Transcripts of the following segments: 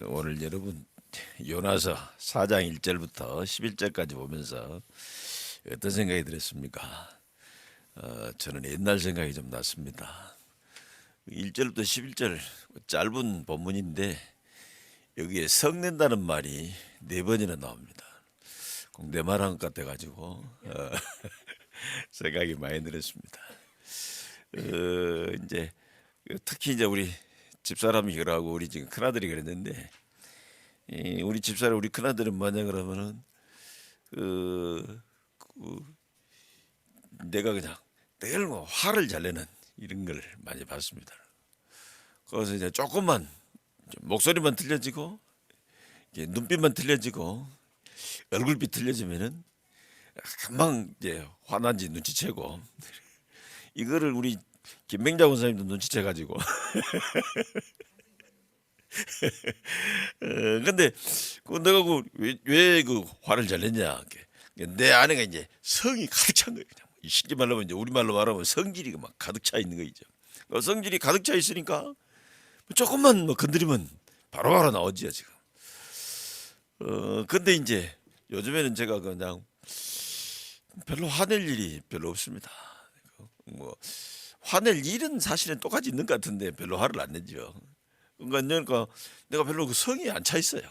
오늘 여러분 요나서 4장 1절부터 11절까지 보면서 어떤 생각이 들었습니까? 저는 옛날 생각이 좀 났습니다. 1절부터 11절 짧은 본문인데 여기에 성낸다는 말이 4번이나 나옵니다. 꼭 내 말한 것 같아가지고 생각이 많이 들었습니다. 이제 특히 이제 우리 집사람이 그러고 우리 지금 큰아들이 그랬는데 우리 집사람 우리 큰아들은 뭐냐 그러면은 내가 그냥 늘 뭐 화를 잘 내는 이런 걸 많이 봤습니다. 그래서 이제 조금만 목소리만 틀려지고 눈빛만 틀려지고 얼굴빛 틀려지면은 금방 이제 화난지 눈치채고 이거를 우리 김맹자 원사님도 눈치채가지고 근데 내가 왜 그 화를 잘 냈냐? 내 아내가 이제 성이 가득 찬 거예요. 그냥 쉽게 말하면 이제 우리 말로 말하면 성질이 막 가득 차 있는 거죠. 성질이 가득 차 있으니까 조금만 뭐 건드리면 바로바로 나오지요 지금. 근데 이제 요즘에는 제가 그냥 별로 화낼 일이 별로 없습니다. 뭐 화낼 일은 사실은 똑같이 있는 것 같은데 별로 화를 안 내죠. 그러니까 내가 별로 그 성이 안 차 있어요.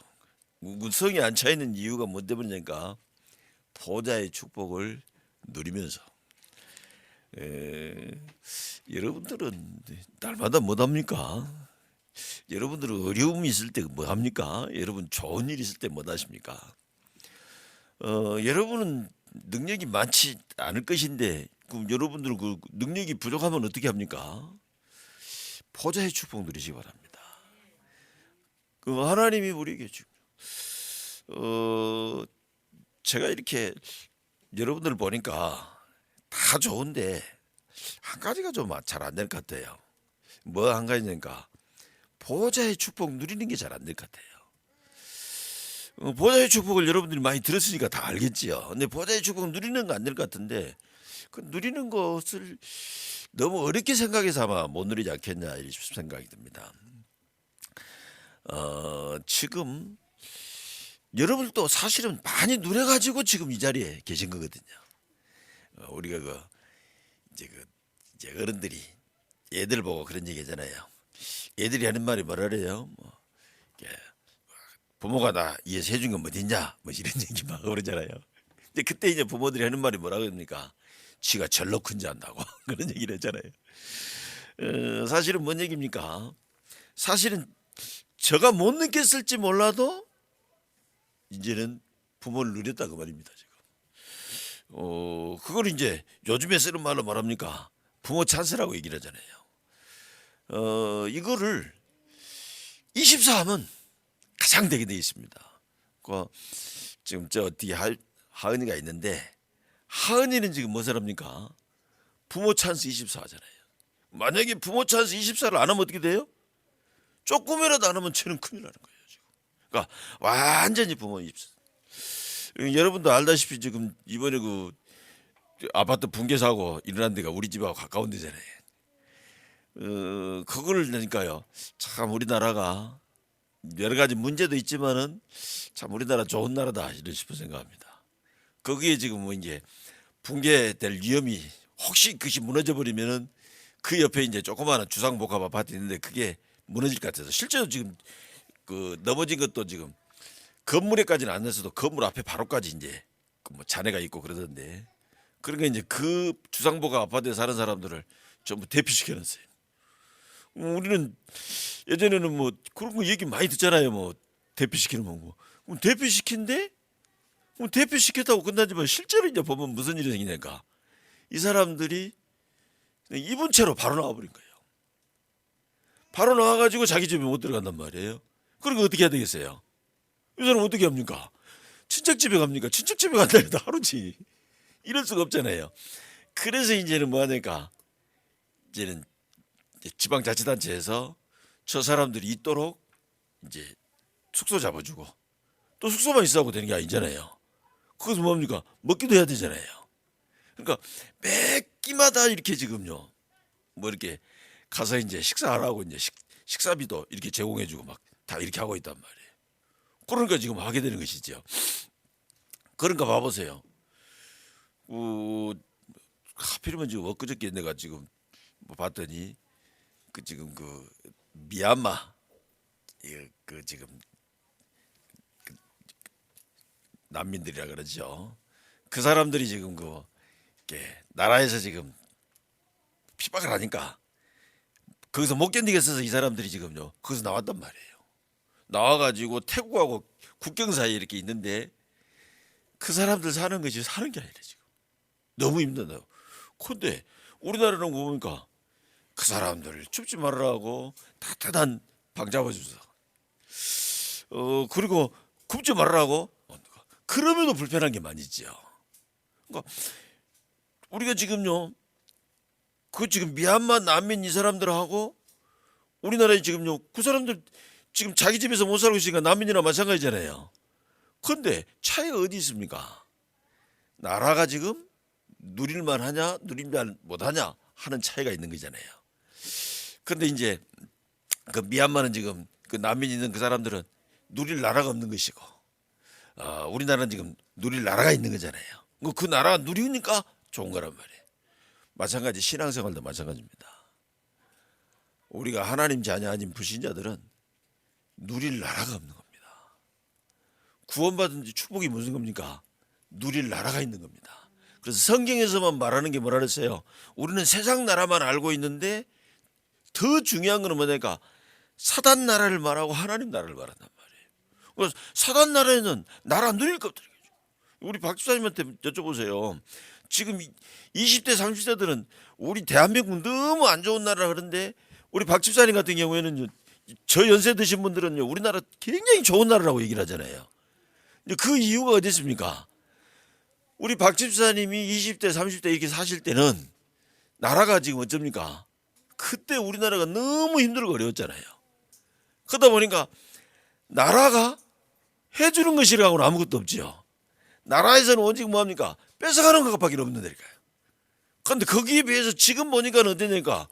그 성이 안 차 있는 이유가 뭐 때문이니까 보좌의 축복을 누리면서 여러분들은 날마다 뭐 합니까? 여러분들은 어려움이 있을 때 뭐 합니까? 여러분 좋은 일 있을 때 뭐 하십니까? 여러분은 능력이 많지 않을 것인데 그럼 여러분들 그 능력이 부족하면 어떻게 합니까? 보좌의 축복 누리시기 바랍니다. 그 하나님이 우리에게 제가 이렇게 여러분들 보니까 다 좋은데 한 가지가 좀 잘 안 될 것 같아요. 뭐 한 가지니까 보좌의 축복 누리는 게 잘 안 될 것 같아요. 보좌의 축복을 여러분들이 많이 들었으니까 다 알겠지요. 근데 보좌의 축복 누리는 거 안 될 것 같은데 그 누리는 것을 너무 어렵게 생각해서 아마 못 누리지 않겠냐 이런 생각이 듭니다. 지금 여러분도 사실은 많이 누려가지고 지금 이 자리에 계신 거거든요. 우리가 이제 어른들이 애들 보고 그런 얘기 하잖아요. 애들이 하는 말이 뭐라 그래요? 부모가 나 이해서 해준 건 어딨냐? 뭐 이런 얘기 막 그러잖아요. 근데 그때 이제 부모들이 하는 말이 뭐라 그럽니까? 지가 절로 큰지 안다고 그런 얘기를 했잖아요. 사실은 뭔 얘기입니까? 사실은 저가 못 느꼈을지 몰라도 이제는 부모를 누렸다 그 말입니다. 지금. 그걸 이제 요즘에 쓰는 말로 말합니까? 부모 찬스라고 얘기를 하잖아요. 이거를 24하면 가장 되게 되어 있습니다. 지금 저 뒤에 하은이가 있는데 하은이는 지금 무엇을 합니까? 부모 찬스 24 하잖아요. 만약에 부모 찬스 24를 안 하면 어떻게 돼요? 조금이라도 안 하면 쟤는 큰일 나는 거예요. 지금. 그러니까 완전히 부모 입사. 여러분도 알다시피 지금 이번에 그 아파트 붕괴 사고 일어난 데가 우리 집하고 가까운 데잖아요. 그걸 그러니까요. 참 우리나라가 여러 가지 문제도 있지만은 참 우리나라 좋은 나라다 이런 싶은 생각합니다. 거기에 지금 뭐 이제 붕괴될 위험이 혹시 그것이 무너져 버리면은 그 옆에 이제 조그마한 주상복합 아파트 있는데 그게 무너질 것 같아서 실제로 지금 그 넘어진 것도 지금 건물에까지는 안 됐어도 건물 앞에 바로까지 이제 그뭐 잔해가 있고 그러던데 그러니까 이제 그 주상복합 아파트에 사는 사람들을 전부 대피시켜놨어요. 우리는 예전에는 뭐 그런 거 얘기 많이 듣잖아요. 뭐 대피시키는 거. 그럼 대피시킨데 뭐 대피시켰다고 끝나지만 실제로 이제 보면 무슨 일이 생기니까 이 사람들이 입은 채로 바로 나와버린 거예요. 바로 나와가지고 자기 집에 못 들어간단 말이에요. 그러니까 어떻게 해야 되겠어요? 이 사람 어떻게 합니까? 친척집에 갑니까? 친척집에 간다 해도 하루지. 이럴 수가 없잖아요. 그래서 이제는 뭐 하니까 이제는 지방자치단체에서 저 사람들이 있도록 이제 숙소 잡아주고 또 숙소만 있어하고 되는 게 아니잖아요. 그것은 뭡니까? 먹기도 해야 되잖아요. 그러니까 매 끼마다 이렇게 지금요 뭐 이렇게 가서 이제 식사하라고 이제 식사비도 이렇게 제공해주고 막 다 이렇게 하고 있단 말이에요. 그러니까 지금 하게 되는 것이죠. 그러니까 봐보세요. 하필이면 지금 엊그저께 내가 지금 뭐 봤더니 그 지금 그 미얀마 그 지금 난민들이라 그러죠. 그 사람들이 지금 그 이렇게 나라에서 지금 핍박을 하니까 거기서 못 견디겠어서 이 사람들이 지금요 거기서 나왔단 말이에요. 나와가지고 태국하고 국경 사이에 이렇게 있는데 그 사람들 사는 것이 사는 게 아니라 지금 너무 힘들다. 근데 우리나라는 보니까 그 사람들 춥지 말라고 따뜻한 방 잡아주서 그리고 굽지 말라고 그러면도 불편한 게 많이 있죠. 그러니까 우리가 지금요 그 지금 미얀마 난민 이 사람들하고 우리나라에 지금요 그 사람들 지금 자기 집에서 못 살고 있으니까 난민이나 마찬가지잖아요. 그런데 차이가 어디 있습니까? 나라가 지금 누릴만 하냐 누릴만 못하냐 하는 차이가 있는 거잖아요. 그런데 이제 그 미얀마는 지금 그 난민 있는 그 사람들은 누릴 나라가 없는 것이고 우리나라는 지금 누릴 나라가 있는 거잖아요. 그 나라가 누리니까 좋은 거란 말이에요. 마찬가지 신앙생활도 마찬가지입니다. 우리가 하나님 자녀 아닌 불신자들은 누릴 나라가 없는 겁니다. 구원받은 축복이 무슨 겁니까? 누릴 나라가 있는 겁니다. 그래서 성경에서만 말하는 게 뭐라 그랬어요? 우리는 세상 나라만 알고 있는데 더 중요한 거는 뭐냐니까 사단 나라를 말하고 하나님 나라를 말한단 말이에요. 그래서 사단 나라에는 나라 누릴 것 없더라고요. 우리 박 집사님한테 여쭤보세요. 지금 20대 30대들은 우리 대한민국 너무 안 좋은 나라 그런데 우리 박 집사님 같은 경우에는 저 연세 드신 분들은요 우리나라 굉장히 좋은 나라라고 얘기를 하잖아요. 그 이유가 어디 있습니까? 우리 박 집사님이 20대 30대 이렇게 사실 때는 나라가 지금 어쩝니까? 그때 우리나라가 너무 힘들고 어려웠잖아요. 그러다 보니까 나라가 해주는 것이라고는 아무것도 없지요. 나라에서는 오직 뭐합니까? 뺏어가는 것밖에 없는데니까요. 그런데 거기에 비해서 지금 보니까 어떠냐니까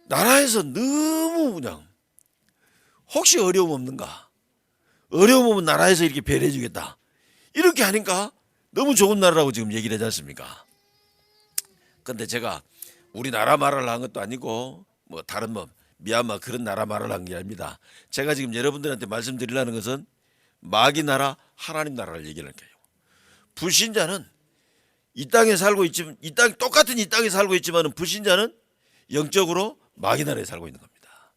나라에서 너무 그냥 혹시 어려움 없는가? 어려움 오면 나라에서 이렇게 배려해 주겠다. 이렇게 하니까 너무 좋은 나라라고 지금 얘기를 하지 않습니까? 그런데 제가 우리나라 말을 한 것도 아니고 뭐 다른 뭐 미얀마 그런 나라 말을 한 게 아닙니다. 제가 지금 여러분들한테 말씀드리려는 것은 마귀 나라 하나님 나라를 얘기하는 거예요. 불신자는 이 땅에 살고 있지만 똑같은 이 땅에 살고 있지만 불신자는 영적으로 마귀 나라에 살고 있는 겁니다.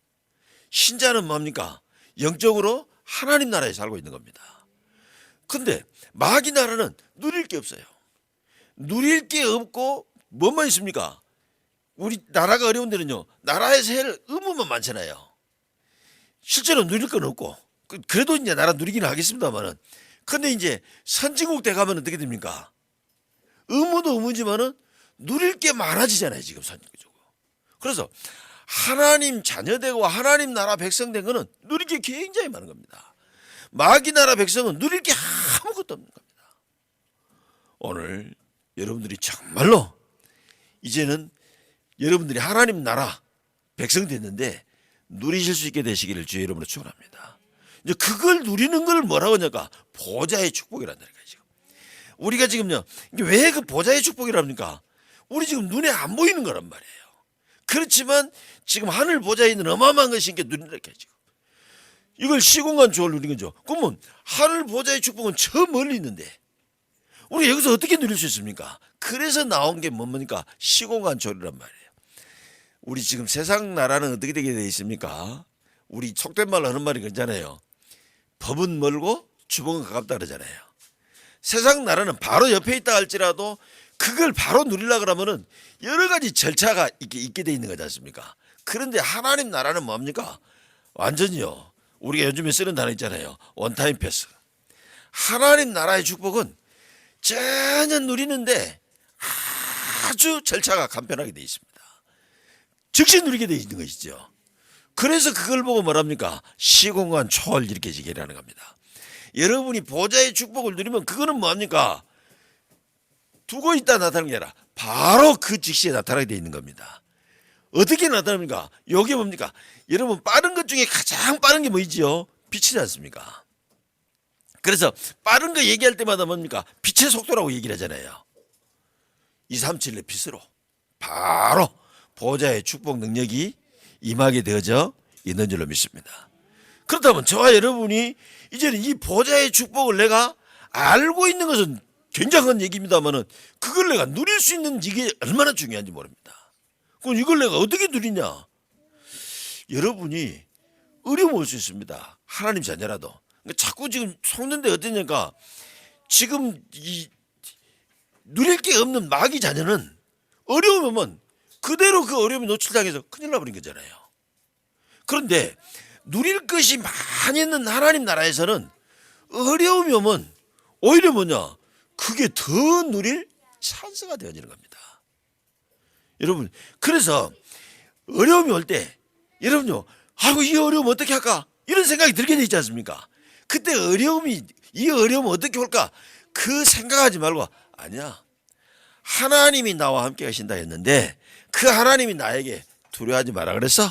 신자는 뭡니까? 영적으로 하나님 나라에 살고 있는 겁니다. 근데 마귀 나라는 누릴 게 없어요. 누릴 게 없고 뭐만 있습니까? 우리 나라가 어려운 데는요. 나라에서 할 의무만 많잖아요. 실제로 누릴 건 없고 그래도 이제 나라 누리기는 하겠습니다만은 근데 이제 선진국 때 가면 어떻게 됩니까? 의무도 의무지만은 누릴 게 많아지잖아요. 지금 선진국적으로. 그래서 하나님 자녀되고 하나님 나라 백성 된 거는 누릴 게 굉장히 많은 겁니다. 마귀 나라 백성은 누릴 게 아무것도 없는 겁니다. 오늘 여러분들이 정말로 이제는 여러분들이 하나님 나라 백성 됐는데 누리실 수 있게 되시기를 주의 이름으로 축원합니다. 이제 그걸 누리는 걸 뭐라고 하냐까 보좌의 축복이란다는 거예요. 지금 우리가 지금요 왜 그 보좌의 축복이랍니까? 우리 지금 눈에 안 보이는 거란 말이에요. 그렇지만 지금 하늘 보좌에 있는 어마어마한 것이 이게 누린다니까요. 지금 이걸 시공간 조를 누리는 거죠. 그러면 하늘 보좌의 축복은 저 멀리 있는데 우리 여기서 어떻게 누릴 수 있습니까? 그래서 나온 게 뭡니까? 시공간 조리란 말이에요. 우리 지금 세상 나라는 어떻게 되게 돼 있습니까? 우리 속된 말로 하는 말이 그렇잖아요. 법은 멀고 주먹은 가깝다 그러잖아요. 세상 나라는 바로 옆에 있다 할지라도 그걸 바로 누리려고 그러면은 여러 가지 절차가 있게 돼 있는 거지 않습니까? 그런데 하나님 나라는 뭡니까? 완전히요. 우리가 요즘에 쓰는 단어 있잖아요. 원타임 패스. 하나님 나라의 축복은 전혀 누리는데 아주 절차가 간편하게 돼 있습니다. 즉시 누리게 돼 있는 것이죠. 그래서 그걸 보고 뭐랍니까? 시공간 초월 이렇게 얘기하는 겁니다. 여러분이 보좌의 축복을 누리면 그거는 뭐합니까? 두고 있다 나타나는 게 아니라 바로 그 즉시에 나타나게 돼 있는 겁니다. 어떻게 나타납니까? 이게 뭡니까? 여러분 빠른 것 중에 가장 빠른 게 뭐이지요? 빛이지 않습니까? 그래서 빠른 거 얘기할 때마다 뭡니까? 빛의 속도라고 얘기를 하잖아요. 237의 빛으로 바로 보호자의 축복 능력이 임하게 되어져 있는 줄로 믿습니다. 그렇다면 저와 여러분이 이제는 이 보호자의 축복을 내가 알고 있는 것은 굉장한 얘기입니다만은 그걸 내가 누릴 수 있는 이게 얼마나 중요한지 모릅니다. 그럼 이걸 내가 어떻게 누리냐? 여러분이 어려움 올 수 있습니다. 하나님 자녀라도. 자꾸 지금 속는데 어떠냐니까 지금 이 누릴 게 없는 마귀 자녀는 어려움 오면 그대로 그 어려움에 노출당해서 큰일 나버린 거잖아요. 그런데 누릴 것이 많이 있는 하나님 나라에서는 어려움이 오면 오히려 뭐냐? 그게 더 누릴 찬스가 되어지는 겁니다. 여러분, 그래서 어려움이 올 때 여러분요, 아이고 이 어려움 어떻게 할까? 이런 생각이 들게 돼 있지 않습니까? 그때 이 어려움 어떻게 올까? 그 생각하지 말고 아니야. 하나님이 나와 함께 하신다 했는데 그 하나님이 나에게 두려워하지 마라 그랬어?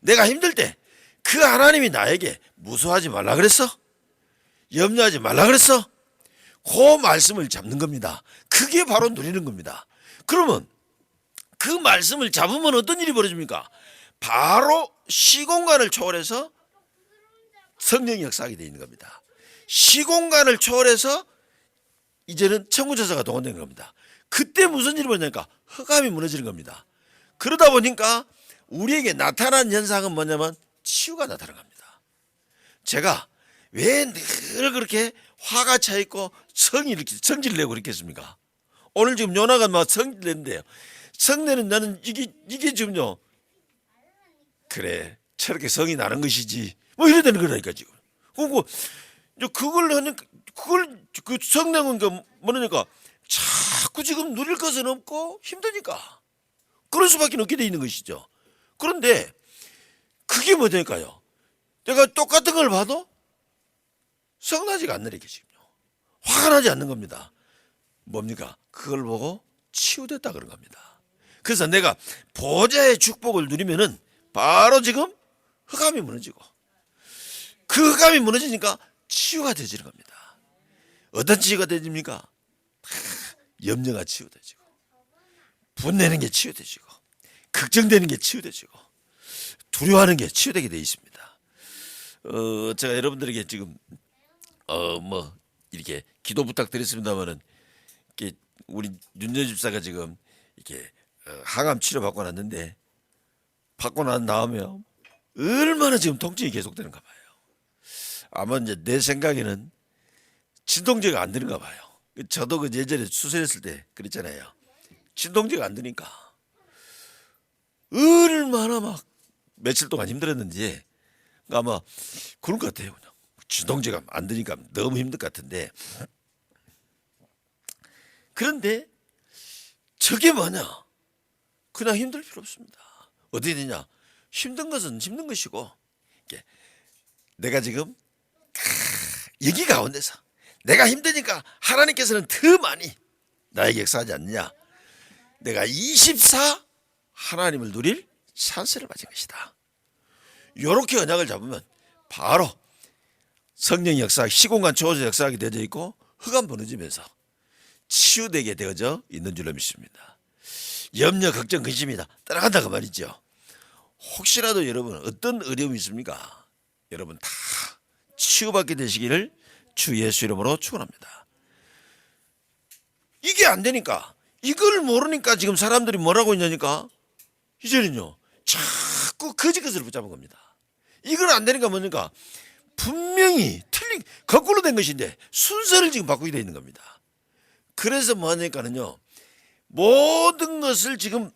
내가 힘들 때 그 하나님이 나에게 무서워하지 말라 그랬어? 염려하지 말라 그랬어? 그 말씀을 잡는 겁니다. 그게 바로 누리는 겁니다. 그러면 그 말씀을 잡으면 어떤 일이 벌어집니까? 바로 시공간을 초월해서 성령이 역사하게 되어 있는 겁니다. 시공간을 초월해서 이제는 천군천사가 동원되는 겁니다. 그때 무슨 일이 벌어지니까 흑암이 무너지는 겁니다. 그러다 보니까 우리에게 나타난 현상은 뭐냐면 치유가 나타나는 겁니다. 제가 왜 늘 그렇게 화가 차 있고 성질 내고 그랬겠습니까? 오늘 지금 요나가 막 성질 냈는데요. 성내는 나는 이게 지금요. 그래 저렇게 성이 나는 것이지 뭐 이래 되는 거라니까 지금. 그걸 그 성내는 게 뭐냐니까 자꾸 지금 누릴 것은 없고 힘드니까 그럴 수밖에 없게 돼 있는 것이죠. 그런데 그게 뭐냐니까요. 내가 똑같은 걸 봐도 성나지가 않는 게 지금요. 화가 나지 않는 겁니다. 뭡니까? 그걸 보고 치유됐다 그런 겁니다. 그래서 내가 보호자의 축복을 누리면은 바로 지금 흑암이 무너지고 그 흑암이 무너지니까 치유가 되지는 겁니다. 어떤 치유가 되집니까? 염려가 치유되지고 분내는 게 치유되지고 걱정되는 게 치유되지고 두려워하는 게 치유되게 되어 있습니다. 제가 여러분들에게 지금 뭐 이렇게 기도 부탁드렸습니다만은 우리 윤전 집사가 지금 이렇게 항암 치료 받고 났는데 받고 난 다음에 얼마나 지금 통증이 계속되는가 봐요. 아마 이제 내 생각에는 진통제가 안 되는가 봐요. 저도 그 예전에 수술했을 때 그랬잖아요. 진통제가 안 되니까 얼마나 막 며칠 동안 힘들었는지 아마 그런 것 같아요. 그냥 진통제가 안 되니까 너무 힘들 것 같은데 그런데 저게 뭐냐? 그냥 힘들 필요 없습니다. 어떻게 되냐? 힘든 것은 힘든 것이고 내가 지금 여기 가운데서 내가 힘드니까 하나님께서는 더 많이 나에게 역사하지 않느냐? 내가 24 하나님을 누릴 찬스를 가진 것이다. 이렇게 언약을 잡으면 바로 성령 역사, 시공간 초월적 역사하게 되어져 있고 흑암 무너지면서 치유되게 되어져 있는 줄로 믿습니다. 염려, 걱정, 근심이다 따라간다 그 말이죠. 혹시라도 여러분 어떤 어려움이 있습니까? 여러분 다 치유받게 되시기를 주 예수 이름으로 축원합니다. 이게 안 되니까 이걸 모르니까 지금 사람들이 뭐라고 있냐니까 이제는요 자꾸 거짓 것을 붙잡은 겁니다. 이건 안 되니까 뭡니까? 분명히 틀린 거꾸로 된 것인데 순서를 지금 바꾸게 되어 있는 겁니다. 그래서 뭐 하니까는요 모든 것을 지금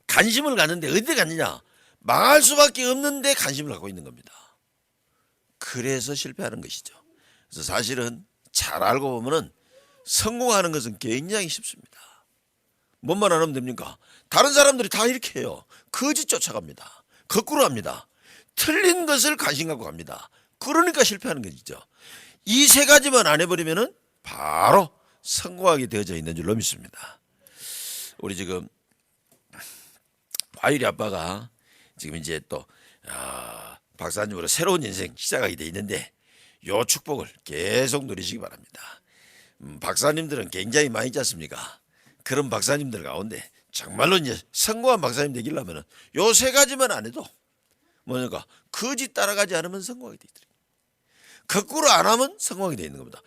관심을 갖는데 어디에 갔느냐? 망할 수밖에 없는데 관심을 갖고 있는 겁니다. 그래서 실패하는 것이죠. 그래서 사실은 잘 알고 보면은 성공하는 것은 굉장히 쉽습니다. 뭔만 안 하면 됩니까? 다른 사람들이 다 이렇게 해요. 거짓 쫓아갑니다. 거꾸로 합니다. 틀린 것을 관심 갖고 갑니다. 그러니까 실패하는 것이죠. 이 세 가지만 안 해버리면은 바로 성공하게 되어져 있는 줄로 믿습니다. 우리 지금 화율이 아빠가 지금 이제 또 박사님으로 새로운 인생 시작하게 돼 있는데 요 축복을 계속 누리시기 바랍니다. 박사님들은 굉장히 많이 있지 않습니까? 그런 박사님들 가운데 정말로 이제 성공한 박사님 되기려면 요 세 가지만 안 해도 뭐냐까 거짓 따라가지 않으면 성공하게 돼 있더라. 거꾸로 안 하면 성공하게 돼 있는 겁니다.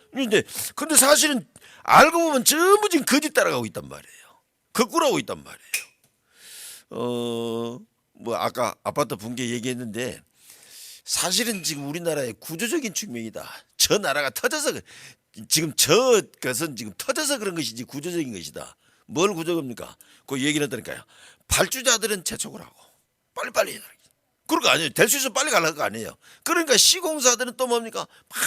근데 사실은 알고 보면 전부 지금 거짓 따라가고 있단 말이에요. 거꾸로 하고 있단 말이에요. 뭐 아까 아파트 붕괴 얘기했는데 사실은 지금 우리나라의 구조적인 측면이다. 저 나라가 터져서 지금 저것은 지금 터져서 그런 것이지 구조적인 것이다. 뭘 구조입니까? 그 얘기를 했다니까요. 발주자들은 재촉을 하고 빨리빨리 해야 돼. 그런 거 아니에요. 될 수 있으면 빨리 가려는 거 아니에요. 그러니까 시공사들은 또 뭡니까? 막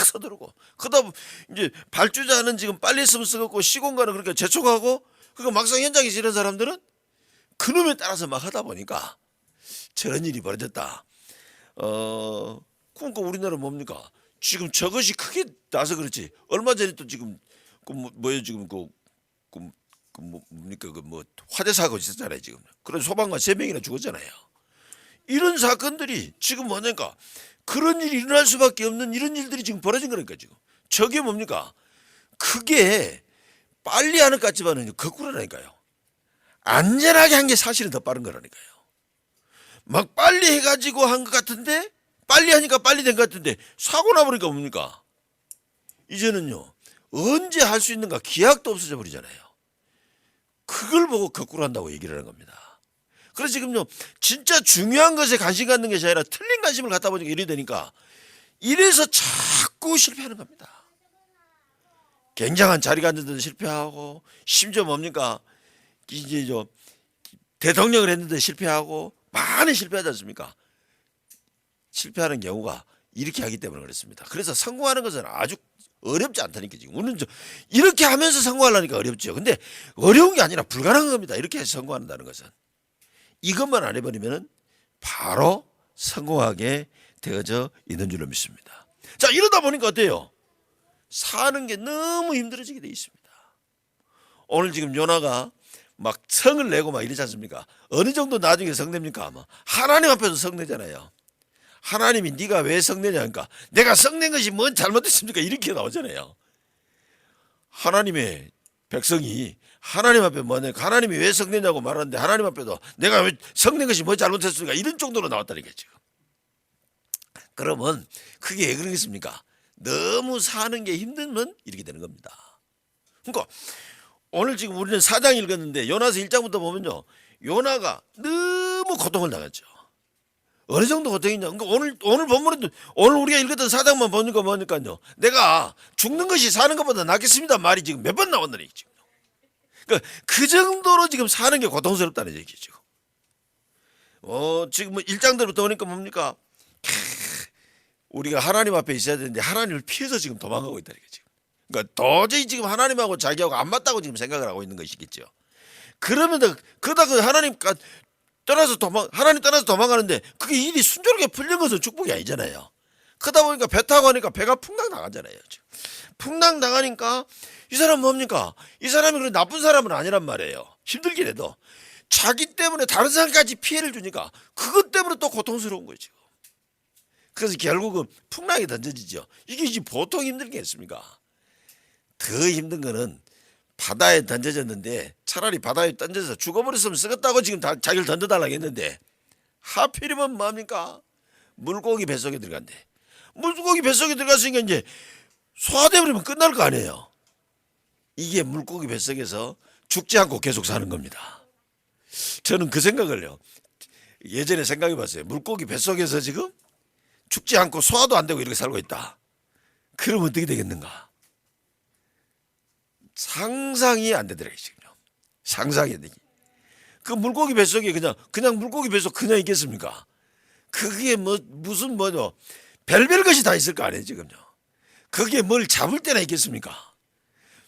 서두르고. 그다음 이제 발주자는 지금 빨리 했으면 쓰겠고 시공가는 그러니까 재촉하고 그러니까 막상 현장에서 이런 사람들은 그놈에 따라서 막 하다 보니까 저런 일이 벌어졌다. 그러니까 우리나라 뭡니까? 지금 저것이 크게 나서 그렇지. 얼마 전에 또 지금 뭐예요 지금 뭡니까 화재 사고 있었잖아요 지금. 그래서 소방관 3명이나 죽었잖아요. 이런 사건들이 지금 뭐냐니까 그런 일이 일어날 수밖에 없는 이런 일들이 지금 벌어진 거니까 지금. 저게 뭡니까? 그게 빨리 하는 것 같지만은 거꾸로라니까요. 안전하게 한 게 사실은 더 빠른 거라니까요. 막 빨리 해가지고 한 것 같은데 빨리 하니까 빨리 된 것 같은데 사고 나버리니까 뭡니까? 이제는요 언제 할 수 있는가 기약도 없어져 버리잖아요. 그걸 보고 거꾸로 한다고 얘기를 하는 겁니다. 그래서 지금요 진짜 중요한 것에 관심 갖는 것이 아니라 틀린 관심을 갖다 보니까 이래 되니까 이래서 자꾸 실패하는 겁니다. 굉장한 자리 갖는 데도 실패하고 심지어 뭡니까 이제 대통령을 했는데 실패하고 많이 실패하지 않습니까? 실패하는 경우가 이렇게 하기 때문에 그렇습니다. 그래서 성공하는 것은 아주 어렵지 않다니까 지금 우리는 이렇게 하면서 성공하려니까 어렵죠. 근데 어려운 게 아니라 불가능한 겁니다. 이렇게 해서 성공한다는 것은 이것만 안 해버리면은 바로 성공하게 되어져 있는 줄로 믿습니다. 자 이러다 보니까 어때요? 사는 게 너무 힘들어지게 돼 있습니다. 오늘 지금 요나가 막 성을 내고 막 이러지 않습니까? 어느 정도 나중에 성냅니까? 아마 하나님 앞에서 성내잖아요. 하나님이 네가 왜 성내냐니까 내가 성낸 것이 뭔 잘못됐습니까? 이렇게 나오잖아요. 하나님의 백성이 하나님 앞에 뭐냐니까 하나님이 왜 성내냐고 말하는데 하나님 앞에도 내가 왜 성낸 것이 뭐 잘못했습니까? 이런 정도로 나왔다니까 지금. 그러면 그게 왜 그러겠습니까? 너무 사는 게 힘들면 이렇게 되는 겁니다. 그러니까 오늘 지금 우리는 4장 읽었는데 요나서 1장부터 보면요. 요나가 너무 고통을 당했죠. 어느 정도 고통이냐. 그러니까 오늘 본문은 오늘 우리가 읽었던 4장만 보니까 뭐니까요. 내가 죽는 것이 사는 것보다 낫겠습니다. 말이 지금 몇 번 나왔느니 지금. 그러니까 그 정도로 지금 사는 게 고통스럽다는 얘기죠. 지금 뭐 1장들부터 보니까 뭡니까? 우리가 하나님 앞에 있어야 되는데 하나님을 피해서 지금 도망가고 있다는 거죠. 그러니까 도저히 지금 하나님하고 자기하고 안 맞다고 지금 생각을 하고 있는 것이겠죠. 그러면 그러다 그 하나님 떠나서 도망가는데 그게 일이 순조롭게 풀린 것은 축복이 아니잖아요. 그러다 보니까 배 타고 가니까 배가 풍랑 나가잖아요. 풍랑 나가니까 이 사람 뭡니까? 이 사람이 그런 나쁜 사람은 아니란 말이에요. 힘들긴 해도 자기 때문에 다른 사람까지 피해를 주니까 그것 때문에 또 고통스러운 거죠. 그래서 결국은 풍랑에 던져지죠. 이게 이제 보통 힘든 게 있습니까? 더 힘든 거는 바다에 던져졌는데 차라리 바다에 던져서 죽어버렸으면 쓰겠다고 지금 자기를 던져달라고 했는데 하필이면 뭡니까? 물고기 뱃속에 들어간대. 물고기 뱃속에 들어갔으니까 이제 소화돼버리면 끝날 거 아니에요. 이게 물고기 뱃속에서 죽지 않고 계속 사는 겁니다. 저는 그 생각을요. 예전에 생각해봤어요. 물고기 뱃속에서 지금 죽지 않고 소화도 안 되고 이렇게 살고 있다. 그러면 어떻게 되겠는가? 상상이 안 되더라고요. 지금 상상이 안 되지. 그 물고기 뱃속에 그냥 물고기 뱃속 그냥 있겠습니까? 그게 무슨 별별 것이 다 있을 거 아니에요 지금요. 그게 뭘 잡을 때나 있겠습니까?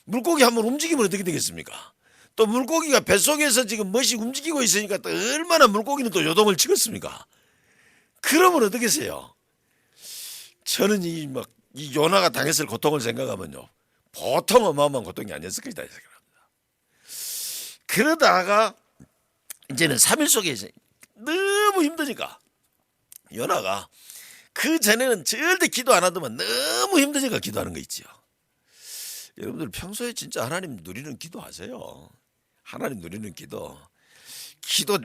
물고기 한번 움직이면 어떻게 되겠습니까? 또 물고기가 뱃속에서 지금 멋이 움직이고 있으니까 또 얼마나 물고기는 또 요동을 치겠습니까? 그러면 어떻겠어요? 저는 이 요나가 당했을 고통을 생각하면요. 보통 어마어마한 고통이 아니었을 것이다 생각합니다. 그러다가 이제는 3일 속에 너무 힘드니까 요나가 그 전에는 절대 기도 안 하더만 너무 힘드니까 기도하는 거 있죠. 여러분들 평소에 진짜 하나님 누리는 기도하세요. 하나님 누리는 기도.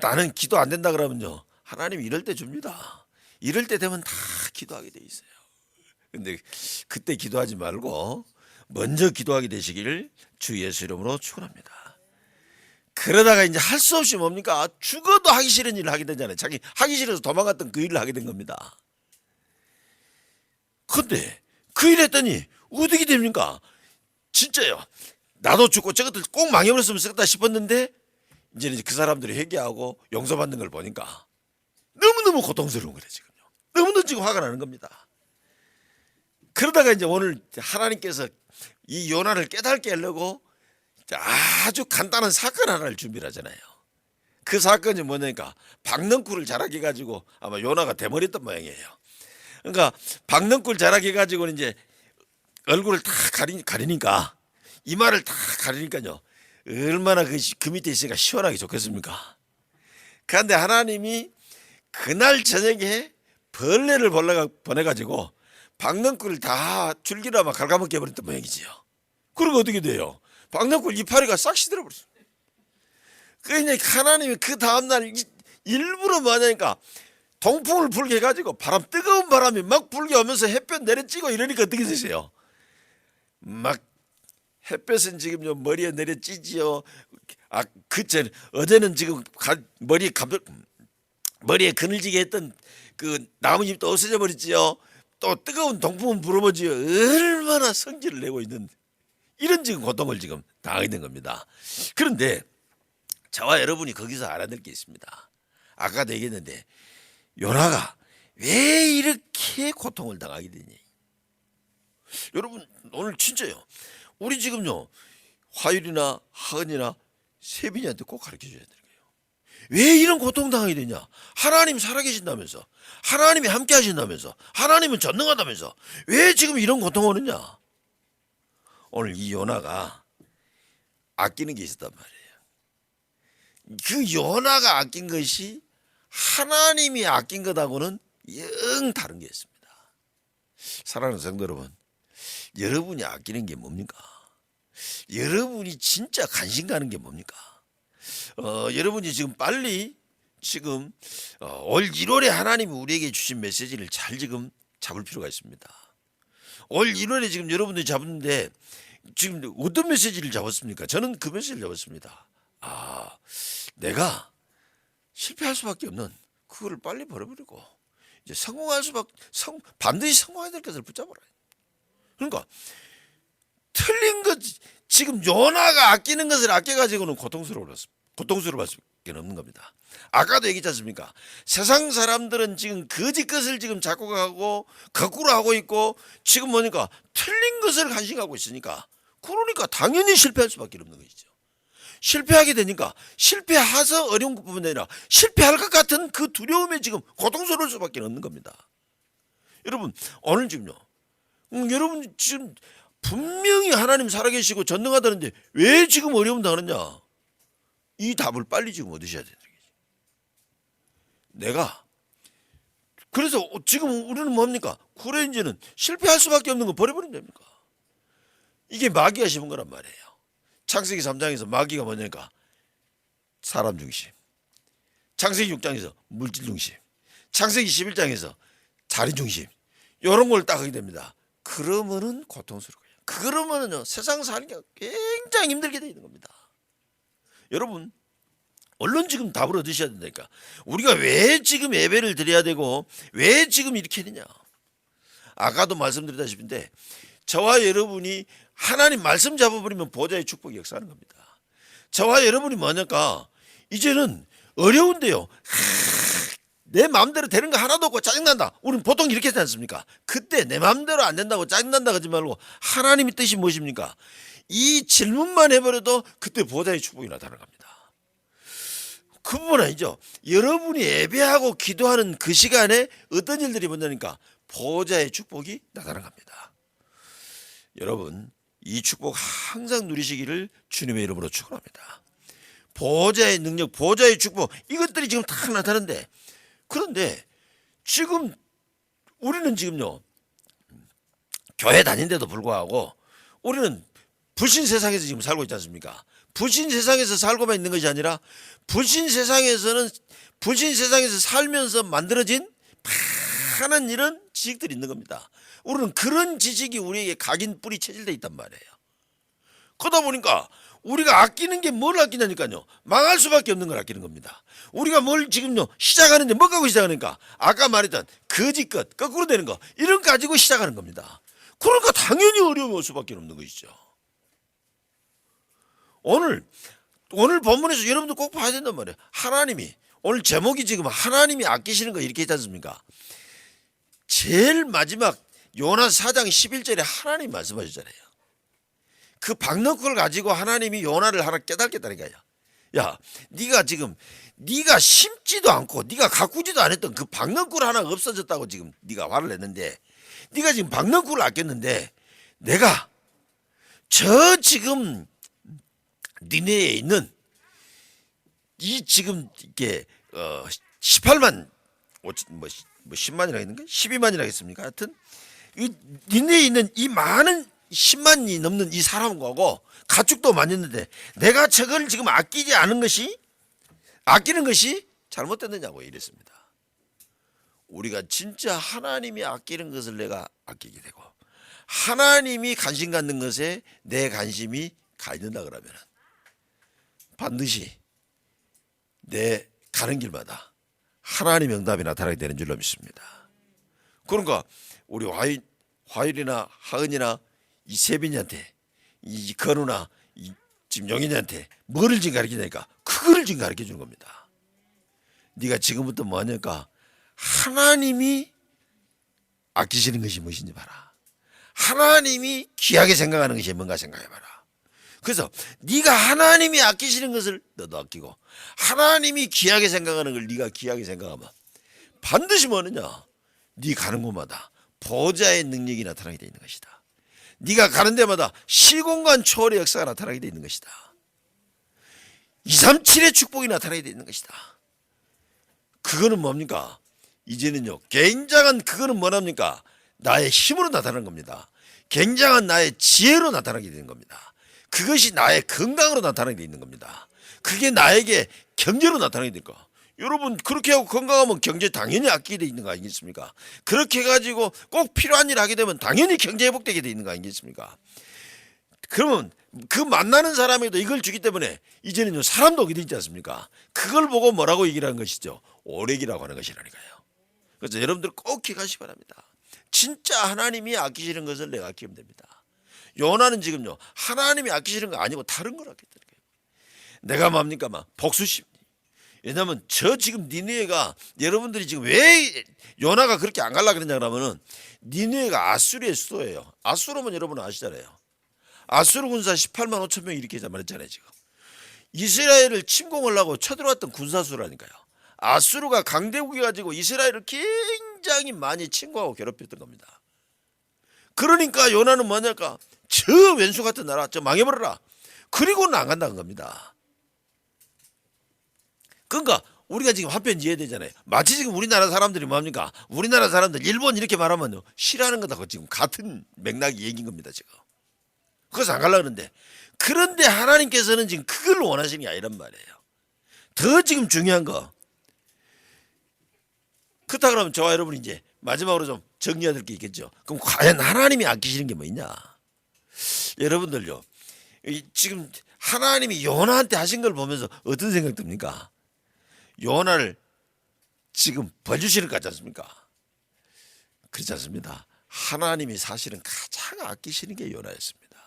나는 기도 안 된다 그러면요, 하나님 이럴 때 줍니다. 이럴 때 되면 다 기도하게 돼 있어요. 근데 그때 기도하지 말고 먼저 기도하게 되시기를 주 예수 이름으로 축원합니다. 그러다가 이제 할 수 없이 뭡니까? 죽어도 하기 싫은 일을 하게 되잖아요. 자기 하기 싫어서 도망갔던 그 일을 하게 된 겁니다. 근데 그 일 했더니 어떻게 됩니까? 진짜요. 나도 죽고 저것들 꼭 망해버렸으면 쓰겠다 싶었는데 이제는 그 사람들이 회개하고 용서받는 걸 보니까 너무너무 고통스러운 거래 지금요. 너무너무 지금 화가 나는 겁니다. 그러다가 이제 오늘 하나님께서 이 요나를 깨닫게 하려고 아주 간단한 사건 하나를 준비를 하잖아요. 그 사건이 뭐냐니까 박넝쿨을 자라게 가지고 아마 요나가 대머리였던 모양이에요. 그러니까 박넝쿨 자라게 가지고 이제 얼굴을 다 가리니까 이마를 다 가리니까요. 얼마나 그 밑에 있으니까 시원하게 좋겠습니까? 그런데 하나님이 그날 저녁에 벌레를 보내가지고 박넝쿨을 다 줄기로 아마 갉아먹게 해버렸던 모양이지요. 그러고 어떻게 돼요? 박넝쿨 이파리가 싹 시들어버렸어요. 그러니까 하나님이 그 다음날 일부러 뭐하냐니까 동풍을 불게 해가지고 뜨거운 바람이 막 불게 오면서 햇볕 내려찌고 이러니까 어떻게 되세요? 막 햇볕은 지금요 머리에 내려찌지요. 어제는 지금 머리에 그늘지게 했던 그 나뭇잎도 없어져 버렸지요. 또 뜨거운 동풍은 불어보지요. 얼마나 성질을 내고 있는 이런 지금 고통을 지금 당하게 된 겁니다. 그런데 저와 여러분이 거기서 알아야 될 게 있습니다. 아까도 얘기했는데 요나가 왜 이렇게 고통을 당하게 되니? 여러분 오늘 진짜요. 우리 지금요 화율이나 하은이나 세빈이한테 꼭 가르쳐줘야 되는 거예요. 왜 이런 고통 당하게 되냐? 하나님 살아계신다면서, 하나님이 함께 하신다면서, 하나님은 전능하다면서 왜 지금 이런 고통 오느냐? 오늘 이 요나가 아끼는 게 있었단 말이에요. 그 요나가 아낀 것이 하나님이 아낀 것하고는 영 다른 게 있습니다. 사랑하는 성도 여러분, 여러분이 아끼는 게 뭡니까? 여러분이 진짜 관심 가는 게 뭡니까? 여러분이 지금 빨리 올 1월에 하나님이 우리에게 주신 메시지를 잘 지금 잡을 필요가 있습니다. 올 1월에 지금 여러분들이 잡았는데 지금 어떤 메시지를 잡았습니까? 저는 그 메시지를 잡았습니다. 내가 실패할 수밖에 없는 그거를 빨리 버려버리고 이제 반드시 성공해야 될 것을 붙잡아라. 그러니까 틀린 것 지금 요나가 아끼는 것을 아껴가지고는 고통스러울 수밖에 없는 겁니다. 아까도 얘기했지 않습니까? 세상 사람들은 지금 거짓 것을 지금 잡고 가고 거꾸로 하고 있고 지금 뭐니까 틀린 것을 간직하고 있으니까 그러니까 당연히 실패할 수밖에 없는 것이죠. 실패하게 되니까 실패해서 어려운 것뿐만 아니라 실패할 것 같은 그 두려움에 지금 고통스러울 수밖에 없는 겁니다. 여러분 오늘 지금요. 여러분 지금 분명히 하나님 살아계시고 전능하다는데 왜 지금 어려움 당하느냐? 이 답을 빨리 지금 얻으셔야 되는 거죠. 내가 그래서 지금 우리는 뭡니까? 그래 이제는 실패할 수밖에 없는 거 버려버리면 됩니까? 이게 마귀가 심은 거란 말이에요. 창세기 3장에서 마귀가 뭐냐니까 사람 중심, 창세기 6장에서 물질 중심, 창세기 11장에서 자리 중심 이런 걸 딱 하게 됩니다. 그러면은 고통스러워요. 그러면은요 세상 사는 게 굉장히 힘들게 되는 겁니다. 여러분 얼른 지금 답을 얻으셔야 된다니까. 우리가 왜 지금 예배를 드려야 되고 왜 지금 이렇게 되냐? 아까도 말씀드렸다시피인데 저와 여러분이 하나님 말씀 잡아버리면 보좌의 축복이 역사하는 겁니다. 저와 여러분이 뭐냐까 이제는 어려운데요. 내 마음대로 되는 거 하나도 없고 짜증난다. 우리는 보통 이렇게 하지 않습니까? 그때 내 마음대로 안 된다고 짜증난다 하지 말고 하나님의 뜻이 무엇입니까? 이 질문만 해버려도 그때 보좌의 축복이 나타나는 겁니다. 그뿐 아니죠. 여러분이 예배하고 기도하는 그 시간에 어떤 일들이 번다니까 보좌의 축복이 나타나는 겁니다. 여러분 이 축복 항상 누리시기를 주님의 이름으로 축원합니다. 보좌의 능력, 보좌의 축복 이것들이 지금 다 나타나는데 그런데 지금 우리는 지금요 교회 다닌데도 불구하고 우리는 불신 세상에서 지금 살고 있지 않습니까? 불신 세상에서 살고만 있는 것이 아니라 불신 세상에서 살면서 만들어진 많은 이런 지식들이 있는 겁니다. 우리는 그런 지식이 우리에게 각인 뿌리 체질되어 있단 말이에요. 그러다 보니까 우리가 아끼는 게 뭘 아끼냐니까요. 망할 수밖에 없는 걸 아끼는 겁니다. 우리가 뭘 지금요 시작하는데 뭐 가지고 시작하니까 아까 말했던 거짓것 거꾸로 되는 거 이런 거 가지고 시작하는 겁니다. 그러니까 당연히 어려움이 올 수밖에 없는 것이죠. 오늘 본문에서 여러분들 꼭 봐야 된단 말이에요. 하나님이 오늘 제목이 지금 하나님이 아끼시는 거 이렇게 있지 않습니까? 제일 마지막 요나 4장 11절에 하나님 말씀하셨잖아요. 그 박너쿨을 가지고 하나님이 요나를 하나 깨닫게 했다니까요. 야, 네가 심지도 않고 네가 가꾸지도 않았던 그 박너쿨 하나가 없어졌다고 지금 네가 화를 냈는데, 네가 지금 박너쿨을 아꼈는데 내가 저 지금 니네에 있는 이 지금 이게 18만 뭐 10만이라 했는가 12만이라 했습니까? 하여튼 이 니네에 있는 이 많은 10만이 넘는 이 사람하고 가축도 많았는데 내가 저걸 지금 아끼는 것이 잘못됐느냐고 이랬습니다. 우리가 진짜 하나님이 아끼는 것을 내가 아끼게 되고 하나님이 관심 갖는 것에 내 관심이 가 있는다 그러면 반드시 내 가는 길마다 하나님의 응답이 나타나게 되는 줄로 믿습니다. 그러니까 우리 화율이나 하은이나 이 세빈이한테 이 건우나 이 지금 영인이한테 뭐를 지금 가르치냐니까 그거를 지금 가르쳐 주는 겁니다. 네가 지금부터 뭐 하냐니까 하나님이 아끼시는 것이 무엇인지 봐라. 하나님이 귀하게 생각하는 것이 뭔가 생각해봐라. 그래서 네가 하나님이 아끼시는 것을 너도 아끼고 하나님이 귀하게 생각하는 걸 네가 귀하게 생각하면 반드시 뭐느냐, 네 가는 곳마다 보좌의 능력이 나타나게 되어 있는 것이다. 네가 가는 데마다 시공간 초월의 역사가 나타나게 되어 있는 것이다. 237의 축복이 나타나게 되어 있는 것이다. 그거는 뭡니까? 이제는요 굉장한 그거는 뭐랍니까? 나의 힘으로 나타나는 겁니다. 굉장한 나의 지혜로 나타나게 되는 겁니다. 그것이 나의 건강으로 나타나게 되어 있는 겁니다. 그게 나에게 경제로 나타나게 될 거. 여러분 그렇게 하고 건강하면 경제 당연히 아끼게 돼 있는 거 아니겠습니까? 그렇게 해가지고 꼭 필요한 일 하게 되면 당연히 경제 회복되게 돼 있는 거 아니겠습니까? 그러면 그 만나는 사람에도 이걸 주기 때문에 이제는요 사람도 오게 되지 않습니까? 그걸 보고 뭐라고 얘기를 하는 것이죠? 오래기라고 하는 것이라니까요. 그래서 여러분들 꼭 기억하시기 바랍니다. 진짜 하나님이 아끼시는 것을 내가 아끼면 됩니다. 요나는 지금요 하나님이 아끼시는 거 아니고 다른 걸 아꼈다는 거예요. 내가 뭡니까 막 복수심. 왜냐하면 저 지금 니느웨가 여러분들이 지금 왜 요나가 그렇게 안 가려고 그러냐 그러면은 니느웨가 아수르의 수도예요. 아수르면 여러분 아시잖아요. 아수르 군사 18만 5천 명 이렇게 말했잖아요. 지금 이스라엘을 침공하려고 쳐들어왔던 군사수라니까요. 아수르가 강대국이 가지고 이스라엘을 굉장히 많이 침공하고 괴롭혔던 겁니다. 그러니까 요나는 뭐냐까 저 왼수 같은 나라 저 망해버려라. 그리고는 안 간다는 겁니다. 그러니까 우리가 지금 한편 이해해야 되잖아요. 마치 지금 우리나라 사람들이 뭡니까? 우리나라 사람들 일본 이렇게 말하면 싫어하는 거다. 지금 같은 맥락이 얘기인 겁니다. 지금. 그래서 안 가려고 그러는데 그런데 하나님께서는 지금 그걸 원하시는 게 아니란 말이에요. 더 지금 중요한 거. 그렇다 그러면 저와 여러분이 이제 마지막으로 좀 정리해야 될 게 있겠죠. 그럼 과연 하나님이 아끼시는 게 뭐 있냐? 여러분들요. 지금 하나님이 요나한테 하신 걸 보면서 어떤 생각 듭니까? 요나를 지금 벌 주시는 것 같지 않습니까? 그렇지 않습니다. 하나님이 사실은 가장 아끼시는 게 요나였습니다.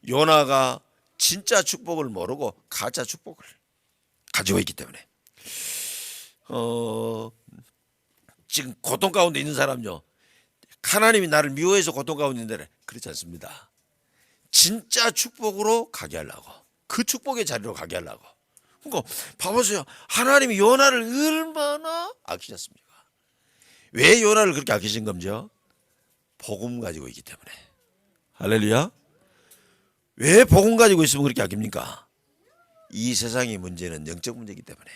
요나가 진짜 축복을 모르고 가짜 축복을 가지고 있기 때문에 지금 고통 가운데 있는 사람요 하나님이 나를 미워해서 고통 가운데 있는데 그렇지 않습니다. 진짜 축복으로 가게 하려고 그 축복의 자리로 가게 하려고. 그러니까 봐보세요. 하나님이 요나를 얼마나 아끼셨습니까? 왜 요나를 그렇게 아끼신 건지요? 복음 가지고 있기 때문에. 할렐루야. 왜 복음 가지고 있으면 그렇게 아낍니까? 이 세상의 문제는 영적 문제이기 때문에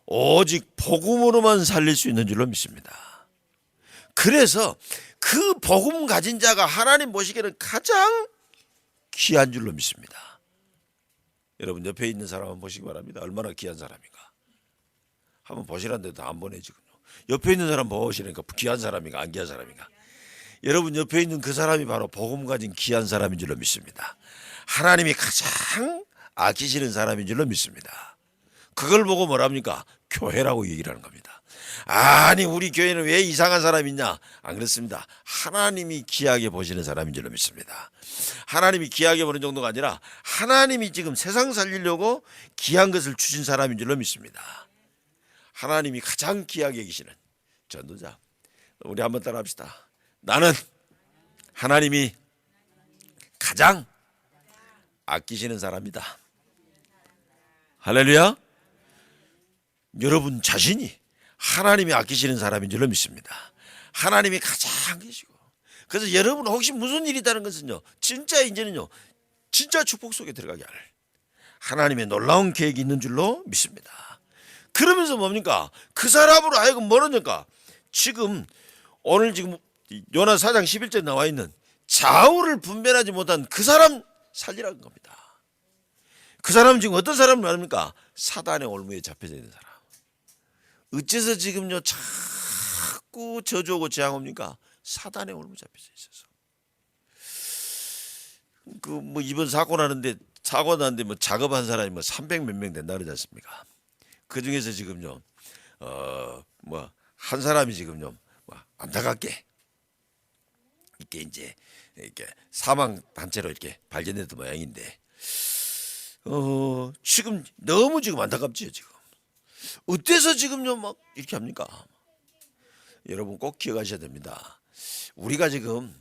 오직 복음으로만 살릴 수 있는 줄로 믿습니다. 그래서 그 복음 가진 자가 하나님 보시기에는 가장 귀한 줄로 믿습니다. 여러분 옆에 있는 사람 한번 보시기 바랍니다. 얼마나 귀한 사람인가. 한번 보시라는데도 안 보내지군요. 옆에 있는 사람 보시니까 귀한 사람인가 안 귀한 사람인가. 여러분 옆에 있는 그 사람이 바로 복음 가진 귀한 사람인 줄로 믿습니다. 하나님이 가장 아끼시는 사람인 줄로 믿습니다. 그걸 보고 뭐랍니까? 교회라고 얘기를 하는 겁니다. 아니 우리 교회는 왜 이상한 사람이 있냐? 안 그렇습니다. 하나님이 귀하게 보시는 사람인 줄로 믿습니다. 하나님이 귀하게 보는 정도가 아니라 하나님이 지금 세상 살리려고 귀한 것을 주신 사람인 줄로 믿습니다. 하나님이 가장 귀하게 여기시는 전도자. 우리 한번 따라합시다. 나는 하나님이 가장 아끼시는 사람이다. 할렐루야. 여러분 자신이 하나님이 아끼시는 사람인 줄로 믿습니다. 하나님이 가장 계시고. 그래서 여러분 혹시 무슨 일이 있다는 것은요, 진짜 이제는요, 진짜 축복 속에 들어가게 할 하나님의 놀라운 계획이 있는 줄로 믿습니다. 그러면서 뭡니까? 그 사람으로 하여금 뭐라니까? 지금 오늘 지금 요나 4장 11절에 나와 있는 좌우를 분별하지 못한 그 사람 살리라는 겁니다. 그 사람은 지금 어떤 사람을 말합니까? 사단의 올무에 잡혀져 있는 사람. 어째서 지금요 자꾸 저주오고 재앙 옵니까? 사단의 올무에 잡혀져 있어서. 그 뭐 이번 사고 나는데 뭐 작업한 사람이 뭐 300 몇 명 된다 그러지 않습니까? 그 중에서 지금요 뭐 한 사람이 지금요 뭐 안타깝게 이렇게 이제 이렇게 사망 단체로 이렇게 발견됐던 모양인데 지금 너무 지금 안타깝지요 지금. 어때서 지금요 막 이렇게 합니까? 여러분 꼭 기억하셔야 됩니다. 우리가 지금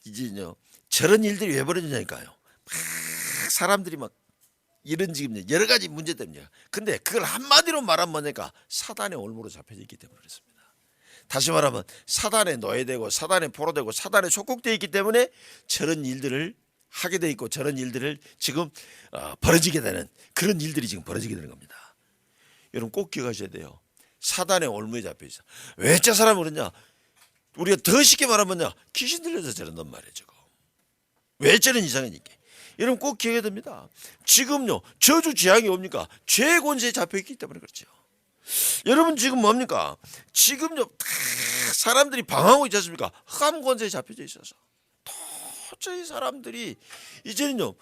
이제요 저런 일들이 왜 벌어지냐니까요. 막 사람들이 막 이런 지금 여러 가지 문제 때문이야. 근데 그걸 한마디로 말하면 뭐냐니까 사단의 올무로 잡혀져 있기 때문에 그렇습니다. 다시 말하면 사단에 노예되고 사단에 포로되고 사단에 속국되어 있기 때문에 저런 일들을 하게 돼 있고 저런 일들을 지금 벌어지게 되는 그런 일들이 지금 벌어지게 되는 겁니다. 여러분 꼭 기억하셔야 돼요. 사단의 올무에 잡혀 있어. 왜 저 사람이 그러냐? 우리가 더 쉽게 말하면 뭐냐? 귀신 들려서 저런단 말이에요. 저거. 왜 저런 이상하니까. 여러분 꼭 기억해야 됩니다. 지금요 저주 재앙이 옵니까? 죄의 권세에 잡혀 있기 때문에 그렇죠. 여러분 지금 뭡니까? 지금요 사람들이 방황하고 있지 않습니까? 흑암 권세에 잡혀져 있어서 도저히 사람들이 이제는요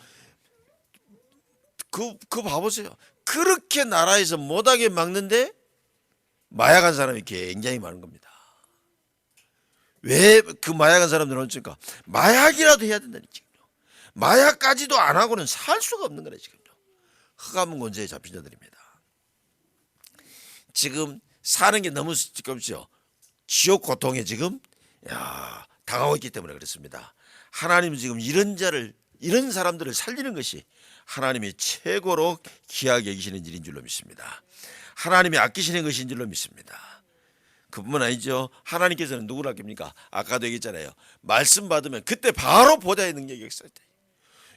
그 봐보세요. 그렇게 나라에서 못하게 막는데 마약한 사람이 굉장히 많은 겁니다. 왜 그 마약한 사람들은 어쩌니까 마약이라도 해야 된다니 지금요. 마약까지도 안 하고는 살 수가 없는 거네 지금요. 흑암 권세에 잡힌 자들입니다. 지금 사는 게 너무 지겹죠. 지옥 고통에 지금 당하고 있기 때문에 그렇습니다. 하나님은 지금 이런 사람들을 살리는 것이 하나님이 최고로 귀하게 여기시는 일인 줄로 믿습니다. 하나님이 아끼시는 것인 줄로 믿습니다. 그뿐만 아니죠. 하나님께서는 누구를 아낍니까? 아까도 얘기했잖아요. 말씀 받으면 그때 바로 보좌의 능력이 있어야 돼.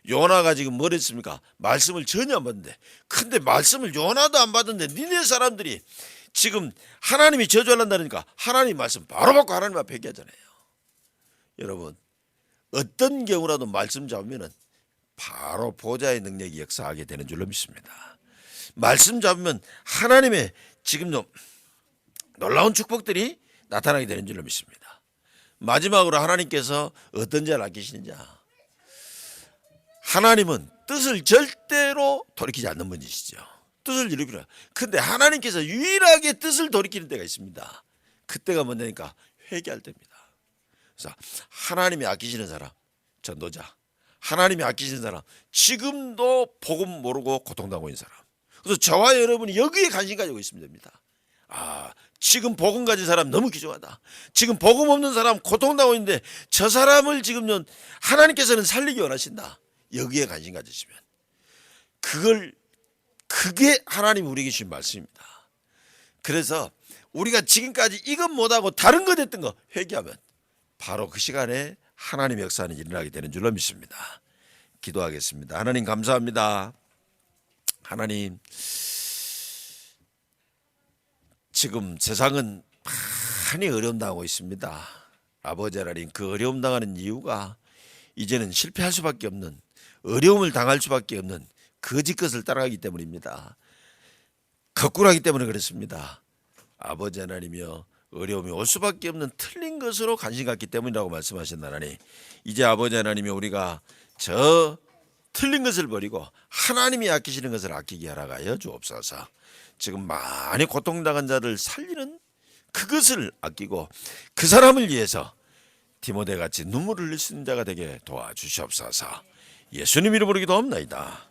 요나가 지금 뭘 했습니까? 말씀을 전혀 안 받는데. 근데 말씀을 요나도 안 받는데 니네 사람들이 지금 하나님이 저주한다니까 하나님 말씀 바로 받고 하나님 앞에 얘기하잖아요. 여러분 어떤 경우라도 말씀 잡으면 바로 보좌의 능력이 역사하게 되는 줄로 믿습니다. 말씀 잡으면 하나님의 지금도 놀라운 축복들이 나타나게 되는 줄로 믿습니다. 마지막으로 하나님께서 어떤 자를 아끼시느냐. 하나님은 뜻을 절대로 돌이키지 않는 분이시죠. 뜻을 이루기로. 근데 하나님께서 유일하게 뜻을 돌이키는 때가 있습니다. 그때가 뭐냐니까 회개할 때입니다. 그래서 하나님이 아끼시는 사람, 전도자. 하나님이 아끼시는 사람, 지금도 복음 모르고 고통당하고 있는 사람. 그래서 저와 여러분이 여기에 관심 가지고 있으면 됩니다. 지금 복음 가진 사람 너무 귀중하다. 지금 복음 없는 사람 고통당하고 있는데 저 사람을 지금 하나님께서는 살리기 원하신다. 여기에 관심 가지시면 그게 하나님 우리에게 주신 말씀입니다. 그래서 우리가 지금까지 이것 못하고 다른 것 했던 거 회개하면 바로 그 시간에 하나님의 역사는 일어나게 되는 줄로 믿습니다. 기도하겠습니다. 하나님 감사합니다. 하나님 지금 세상은 많이 어려움 당하고 있습니다. 아버지 하나님, 그 어려움 당하는 이유가 이제는 실패할 수밖에 없는, 어려움을 당할 수밖에 없는 거짓 것을 따라가기 때문입니다. 거꾸로 하기 때문에 그렇습니다. 아버지 하나님이여, 어려움이 올 수밖에 없는 틀린 것으로 관심 갖기 때문이라고 말씀하셨나니, 이제 아버지 하나님이 우리가 저 틀린 것을 버리고 하나님이 아끼시는 것을 아끼게 하라가여 주옵소서. 지금 많이 고통당한 자를 살리는 그것을 아끼고 그 사람을 위해서 디모데같이 눈물을 흘릴 수 있는 자가 되게 도와주시옵소서. 예수님 이름으로 기도합나이다.